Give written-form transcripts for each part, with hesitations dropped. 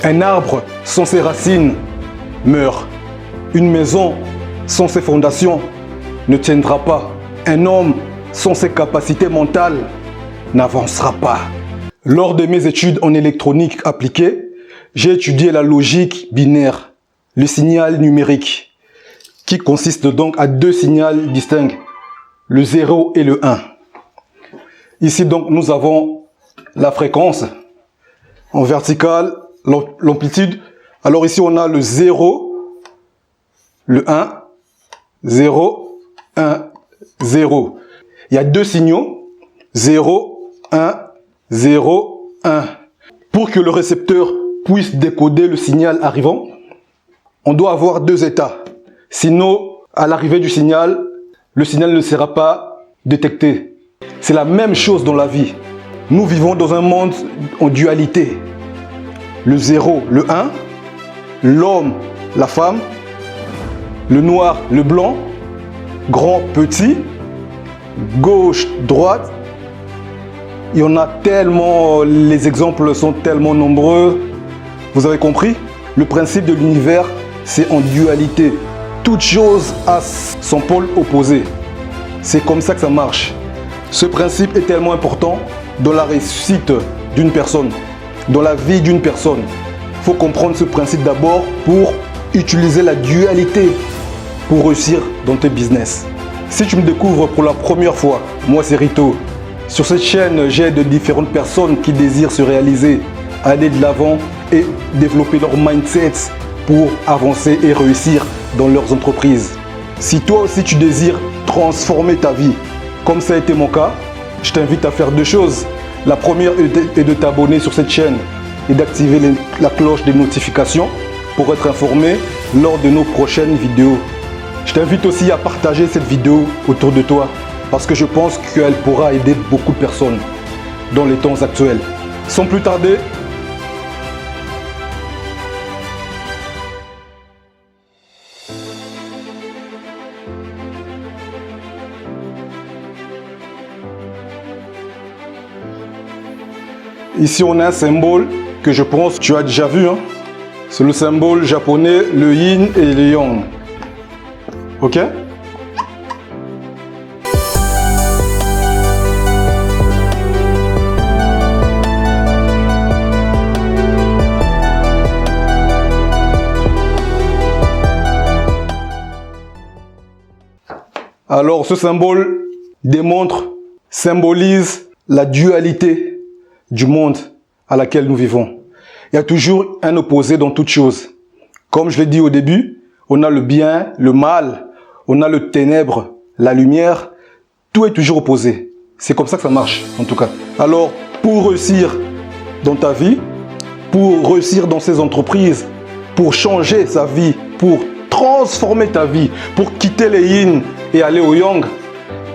Un arbre sans ses racines meurt. Une maison sans ses fondations ne tiendra pas. Un homme sans ses capacités mentales n'avancera pas. Lors de mes études en électronique appliquée, j'ai étudié la logique binaire, le signal numérique, qui consiste donc à deux signaux distincts, le 0 et le 1. Ici donc nous avons la fréquence en verticale, l'amplitude. Alors ici on a le 0, le 1, 0, 1, 0. Il y a deux signaux, 0, 1, 0, 1. Pour que le récepteur puisse décoder le signal arrivant, on doit avoir deux états. Sinon, à l'arrivée du signal, le signal ne sera pas détecté. C'est la même chose dans la vie. Nous vivons dans un monde en dualité. Le 0, le 1, l'homme, la femme, le noir, le blanc, grand, petit, gauche, droite. Il y en a tellement, les exemples sont tellement nombreux. Vous avez compris? Le principe de l'univers, c'est en dualité. Toute chose a son pôle opposé. C'est comme ça que ça marche. Ce principe est tellement important dans la réussite d'une personne, dans la vie d'une personne. Il faut comprendre ce principe d'abord pour utiliser la dualité pour réussir dans tes business. Si tu me découvres pour la première fois, moi c'est Rito. Sur cette chaîne, j'aide différentes personnes qui désirent se réaliser, aller de l'avant et développer leur mindset pour avancer et réussir dans leurs entreprises. Si toi aussi tu désires transformer ta vie, comme ça a été mon cas, je t'invite à faire deux choses. La première est de t'abonner sur cette chaîne et d'activer la cloche des notifications pour être informé lors de nos prochaines vidéos. Je t'invite aussi à partager cette vidéo autour de toi parce que je pense qu'elle pourra aider beaucoup de personnes dans les temps actuels. Sans plus tarder, ici on a un symbole que je pense que tu as déjà vu. C'est le symbole japonais, le yin et le yang. Ok? Alors ce symbole symbolise la dualité du monde à laquelle nous vivons. Il y a toujours un opposé dans toute chose. Comme je l'ai dit au début, on a le bien, le mal, on a le ténèbre, la lumière. Tout est toujours opposé. C'est comme ça que ça marche, en tout cas. Alors, pour réussir dans ta vie, pour réussir dans ces entreprises, pour changer sa vie, pour transformer ta vie, pour quitter les yin et aller au yang,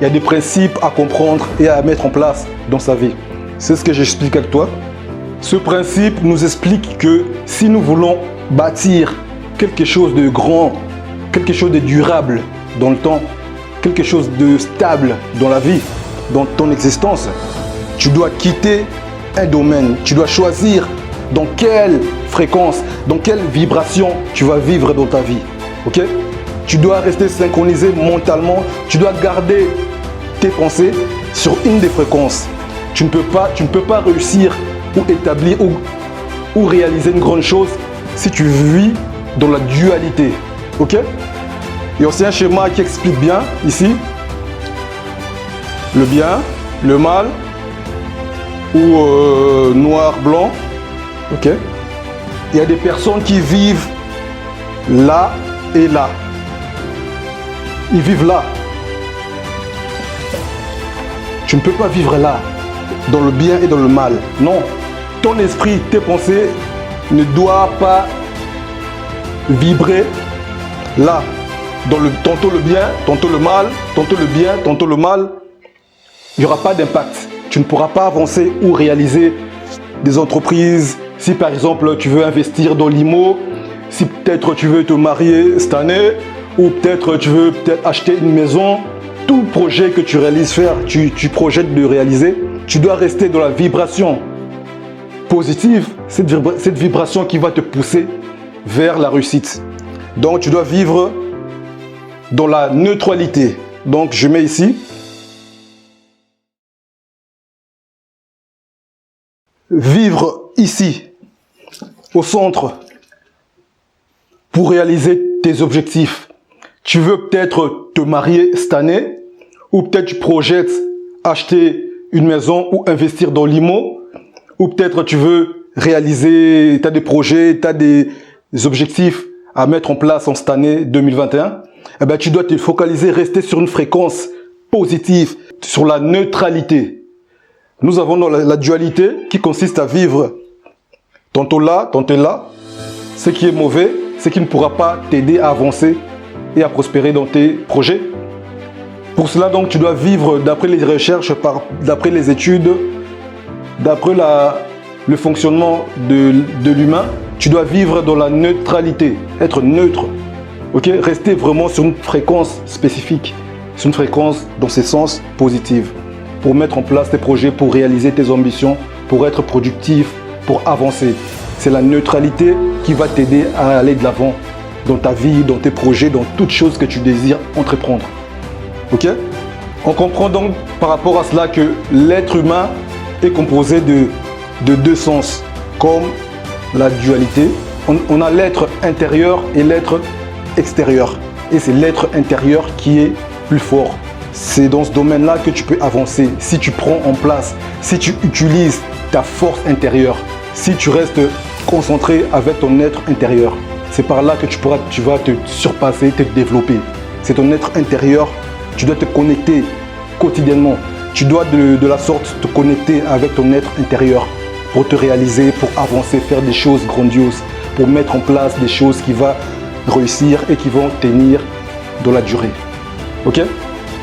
il y a des principes à comprendre et à mettre en place dans sa vie. C'est ce que j'explique avec toi. Ce principe nous explique que si nous voulons bâtir quelque chose de grand, quelque chose de durable dans le temps, quelque chose de stable dans la vie, dans ton existence, tu dois quitter un domaine. Tu dois choisir dans quelle fréquence, dans quelle vibration tu vas vivre dans ta vie. Ok? Tu dois rester synchronisé mentalement. Tu dois garder tes pensées sur une des fréquences. Tu ne peux pas réussir ou établir ou réaliser une grande chose si tu vis dans la dualité. Ok? Il y a aussi un schéma qui explique bien ici le bien, le mal ou noir, blanc. Ok? Il y a des personnes qui vivent là et là. Ils vivent là. Tu ne peux pas vivre là, dans le bien et dans le mal. Non. Ton esprit, tes pensées ne doivent pas vibrer là. Tantôt le bien, tantôt le mal, tantôt le bien, tantôt le mal. Il n'y aura pas d'impact. Tu ne pourras pas avancer ou réaliser des entreprises. Si par exemple tu veux investir dans l'IMO, si peut-être tu veux te marier cette année, ou peut-être tu veux acheter une maison, tout projet que tu réalises tu projettes de réaliser, tu dois rester dans la vibration positive, cette vibration qui va te pousser vers la réussite. Donc tu dois vivre dans la neutralité. Donc je mets ici. Vivre ici, au centre, pour réaliser tes objectifs. Tu veux peut-être te marier cette année, ou peut-être tu projettes acheter une maison ou investir dans l'IMO, ou peut-être tu veux réaliser, tu as des projets, tu as des objectifs à mettre en place en cette année 2021. Eh bien, tu dois te focaliser, rester sur une fréquence positive, sur la neutralité. Nous avons la dualité qui consiste à vivre tantôt là, tantôt là. Ce qui est mauvais, ce qui ne pourra pas t'aider à avancer et à prospérer dans tes projets. Pour cela, donc, tu dois vivre d'après les recherches, d'après les études, d'après le fonctionnement de l'humain. Tu dois vivre dans la neutralité, être neutre. Ok, rester vraiment sur une fréquence spécifique, sur une fréquence dans ce sens positive, pour mettre en place tes projets, pour réaliser tes ambitions, pour être productif, pour avancer. C'est la neutralité qui va t'aider à aller de l'avant dans ta vie, dans tes projets, dans toutes choses que tu désires entreprendre. Ok? On comprend donc par rapport à cela que l'être humain est composé de deux sens, comme la dualité. On a l'être intérieur et l'être extérieur. Et c'est l'être intérieur qui est plus fort. C'est dans ce domaine-là que tu peux avancer. Si tu prends en place, si tu utilises ta force intérieure, si tu restes concentré avec ton être intérieur, c'est par là que tu vas te surpasser, te développer. C'est ton être intérieur. Tu dois te connecter quotidiennement. Tu dois de la sorte te connecter avec ton être intérieur pour te réaliser, pour avancer, faire des choses grandioses, pour mettre en place des choses qui vont réussir et qui vont tenir dans la durée. Ok?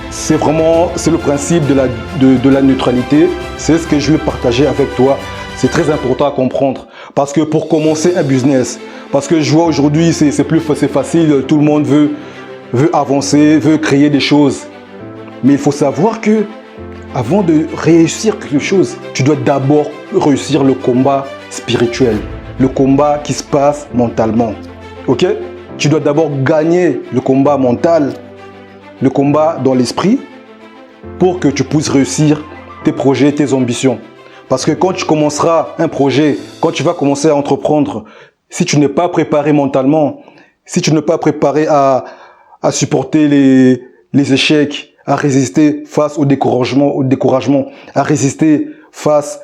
C'est le principe de la neutralité. C'est ce que je veux partager avec toi. C'est très important à comprendre. Parce que pour commencer un business, parce que je vois aujourd'hui, c'est facile, tout le monde veut avancer, veut créer des choses. Mais il faut savoir que avant de réussir quelque chose, tu dois d'abord réussir le combat spirituel, le combat qui se passe mentalement. Ok? Tu dois d'abord gagner le combat mental, le combat dans l'esprit, pour que tu puisses réussir tes projets, tes ambitions. Parce que quand tu commenceras un projet, quand tu vas commencer à entreprendre, si tu n'es pas préparé mentalement, si tu n'es pas préparé à supporter les échecs, à résister face au découragement, à résister face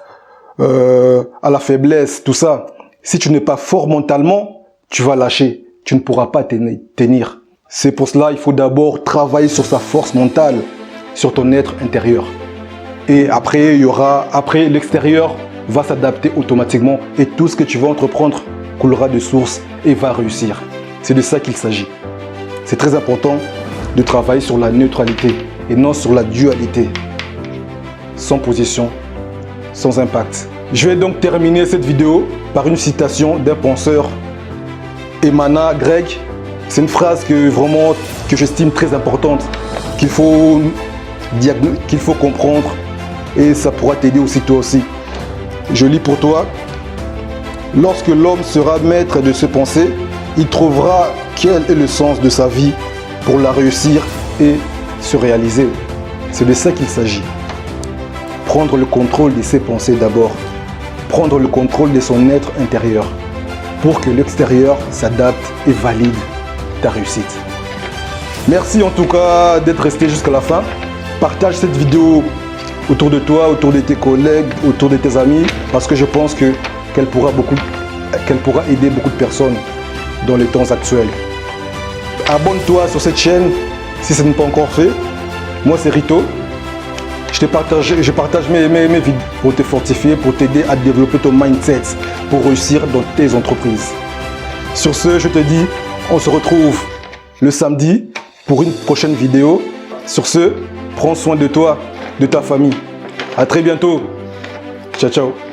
à la faiblesse, tout ça. Si tu n'es pas fort mentalement, tu vas lâcher. Tu ne pourras pas tenir. C'est pour cela qu'il faut d'abord travailler sur sa force mentale, sur ton être intérieur. Et après, l'extérieur va s'adapter automatiquement et tout ce que tu vas entreprendre coulera de source et va réussir. C'est de ça qu'il s'agit. C'est très important de travailler sur la neutralité et non sur la dualité. Sans position, sans impact. Je vais donc terminer cette vidéo par une citation d'un penseur, Emana grec. C'est une phrase que j'estime très importante, qu'il faut comprendre et ça pourra t'aider aussi toi aussi. Je lis pour toi. Lorsque l'homme sera maître de ses pensées, il trouvera quel est le sens de sa vie pour la réussir et se réaliser. C'est de ça qu'il s'agit. Prendre le contrôle de ses pensées d'abord. Prendre le contrôle de son être intérieur pour que l'extérieur s'adapte et valide ta réussite. Merci en tout cas d'être resté jusqu'à la fin. Partage cette vidéo autour de toi, autour de tes collègues, autour de tes amis, parce que je pense qu'elle pourra aider beaucoup de personnes dans les temps actuels. Abonne-toi sur cette chaîne si ce n'est pas encore fait. Moi c'est Rito. Je partage mes vidéos pour te fortifier, pour t'aider à développer ton mindset, pour réussir dans tes entreprises. Sur ce, je te dis, on se retrouve le samedi pour une prochaine vidéo. Sur ce, prends soin de toi, de ta famille. À très bientôt. Ciao, ciao.